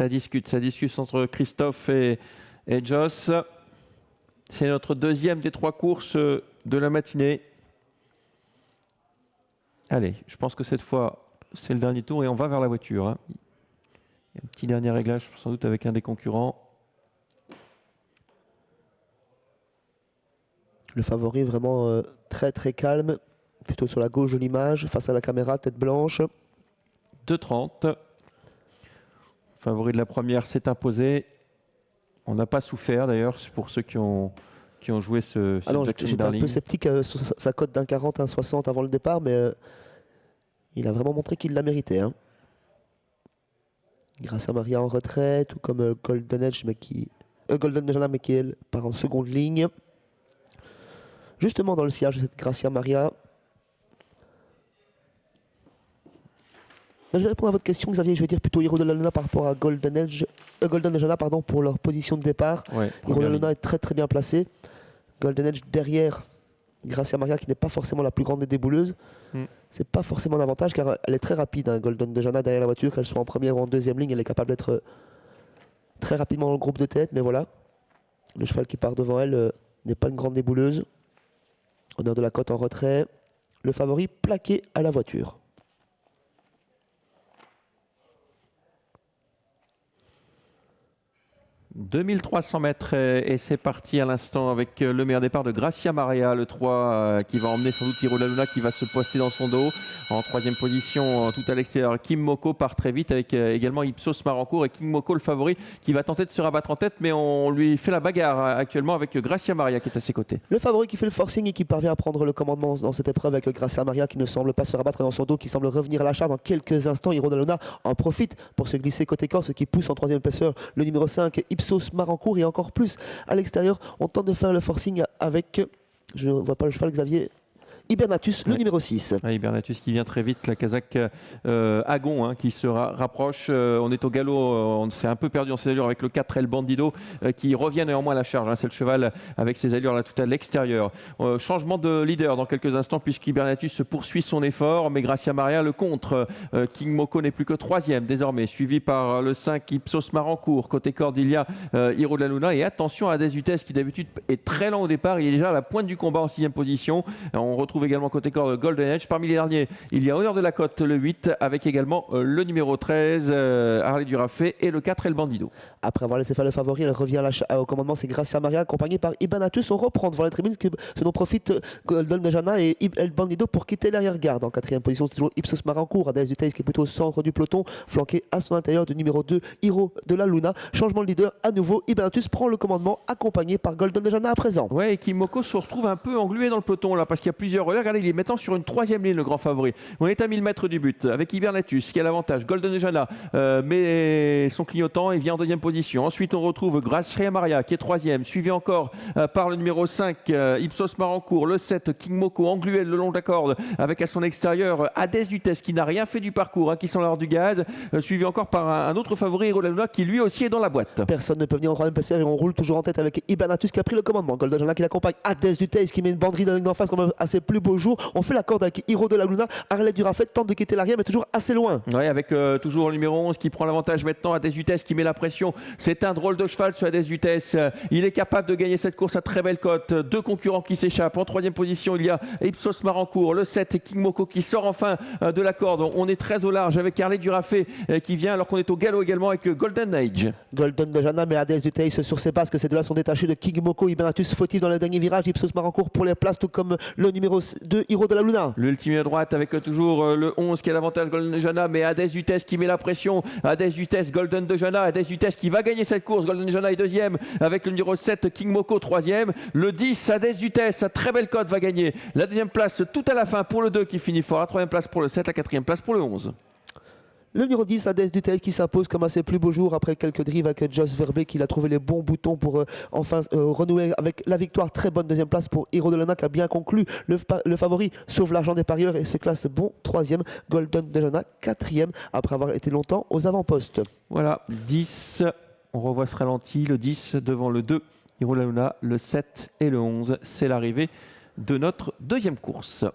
Ça discute entre Christophe et Joss. C'est notre deuxième des 3 courses de la matinée. Allez, je pense que cette fois, c'est le dernier tour et on va vers la voiture. Hein. Il y a un petit dernier réglage, sans doute avec un des concurrents. Le favori vraiment très très calme, plutôt sur la gauche de l'image, face à la caméra, tête blanche. 2,30. Favori de la première s'est imposé. On n'a pas souffert d'ailleurs, c'est pour ceux qui ont joué ce j'étais un peu sceptique sur sa cote d'un 40, 1,60 avant le départ, mais il a vraiment montré qu'il l'a mérité. Hein. Gracia Maria en retrait, tout comme Golden Edge, Golden Dejana, mais qui elle part en seconde ligne. Justement dans le sillage de cette Gracia Maria. Je vais répondre à votre question, Xavier. Je vais dire plutôt Hiro de la Luna par rapport à Golden Dejana, pardon, pour leur position de départ. Ouais, Hiro de la Luna est très très bien placé. Golden Edge derrière Gracia Maria, qui n'est pas forcément la plus grande des débouleuses. C'est pas forcément un avantage car elle est très rapide. Hein, Golden Dejana derrière la voiture, qu'elle soit en première ou en deuxième ligne, elle est capable d'être très rapidement dans le groupe de tête. Mais voilà, le cheval qui part devant elle n'est pas une grande débouleuse. Honneur de la cote en retrait. Le favori plaqué à la voiture. 2300 mètres et c'est parti à l'instant avec le meilleur départ de Gracia Maria, le 3 qui va emmener sans doute Hiro de la Luna qui va se poster dans son dos. En troisième position, tout à l'extérieur, Kim Moko part très vite avec également Ipsos Marancourt et King Moko le favori qui va tenter de se rabattre en tête, mais on lui fait la bagarre actuellement avec Gracia Maria qui est à ses côtés. Le favori qui fait le forcing et qui parvient à prendre le commandement dans cette épreuve avec Gracia Maria qui ne semble pas se rabattre dans son dos, qui semble revenir à la charge dans quelques instants. Hiro de la Luna en profite pour se glisser côté corps, ce qui pousse en troisième épaisseur le numéro 5 Ipsos Marancourt et encore plus à l'extérieur. On tente de faire le forcing avec, je ne vois pas le cheval, Xavier, Hibernatus, le numéro 6. Hibernatus qui vient très vite, la Kazakh Agon qui se rapproche. On est au galop, on s'est un peu perdu en ses allures avec le 4 El Bandido qui revient néanmoins à la charge. Hein. C'est le cheval avec ses allures là tout à l'extérieur. Changement de leader dans quelques instants puisqu'Hibernatus poursuit son effort, mais Gracia Maria le contre. King Moko n'est plus que 3e désormais, suivi par le 5 Ipsos Marancourt. Côté corde, il y a Hiro de la Luna et attention à Desutes qui d'habitude est très lent au départ. Il est déjà à la pointe du combat en 6e position. On retrouve également côté corps Golden Edge. Parmi les derniers, il y a Honneur de la Côte, le 8, avec également le numéro 13, Harley Durafé, et le 4, El Bandido. Après avoir laissé faire le favori, elle revient au commandement. C'est Gracia Maria, accompagnée par Hibernatus. On reprend devant les tribunes, ce dont profite Golden Dejana et El Bandido pour quitter l'arrière-garde. En 4e position, c'est toujours Ipsos Marancourt, Adès Dutaïs qui est plutôt au centre du peloton, flanqué à son intérieur du numéro 2, Hiro de la Luna. Changement de leader à nouveau. Hibernatus prend le commandement, accompagné par Golden Dejana à présent. Ouais, et Kimoko se retrouve un peu englué dans le peloton là, parce qu'il y a plusieurs relais. Regardez, il est maintenant sur une 3e ligne, le grand favori. On est à 1000 mètres du but avec Hibernatus qui a l'avantage. Golden Dejana met son clignotant et vient en 2e position. Ensuite, on retrouve Gracia Maria qui est 3e, suivi encore par le numéro 5 Ipsos Marancourt, le 7 King Moko englué le long de la corde avec à son extérieur Adès Dutès qui n'a rien fait du parcours, qui sont l'heure du gaz, suivi encore par un autre favori, Hiro de la Luna, qui lui aussi est dans la boîte. Personne ne peut venir en 3e position et on roule toujours en tête avec Hibernatus qui a pris le commandement. Golden Dejana qui l'accompagne, Adès Dutès qui met une banderille dans la ligne d'en face comme à ses plus beaux jours. On fait la corde avec Hiro de la Luna. Harley Durafé tente de quitter l'arrière mais toujours assez loin. Oui, avec toujours le numéro 11 qui prend l'avantage maintenant. Adès Dutès qui met la pression. C'est un drôle de cheval ce Adès Dutès. Il est capable de gagner cette course à très belle cote. 2 concurrents qui s'échappent. En 3e position, il y a Ipsos Marancourt, le 7 King Moko qui sort enfin de la corde. On est très au large avec Harley Durafé qui vient alors qu'on est au galop également avec Golden Age. Golden Dejana mais Adès Dutès sur ses basques. Ces deux-là sont détachés de King Moko. Hibernatus fautif dans le dernier virage. Ipsos Marancourt pour les places, tout comme le numéro 2 Hiro de la Luna. L'ultime à droite avec toujours le 11 qui a l'avantage Golden Dejana, mais Adès Dutès qui met la pression. Adès Dutès, Golden Dejana, Adès Dutès qui va gagner cette course. Golden Dejana est 2e avec le numéro 7 King Moko 3e. Le 10 Adès Dutès, sa très belle cote, va gagner la 2e place tout à la fin pour le 2 qui finit fort. La 3e place pour le 7, la 4e place pour le 11. Le numéro 10, Adès Dutès, qui s'impose comme à ses plus beaux jours après quelques drives avec Joss Verbé, qui a trouvé les bons boutons pour enfin renouer avec la victoire. Très bonne 2e place pour Hiro de la Luna qui a bien conclu. Le favori sauve l'argent des parieurs et se classe bon 3e. Golden Dejana 4e après avoir été longtemps aux avant-postes. Voilà, 10. On revoit ce ralenti. Le 10 devant le 2, Hiro de la Luna, le 7 et le 11. C'est l'arrivée de notre 2e course.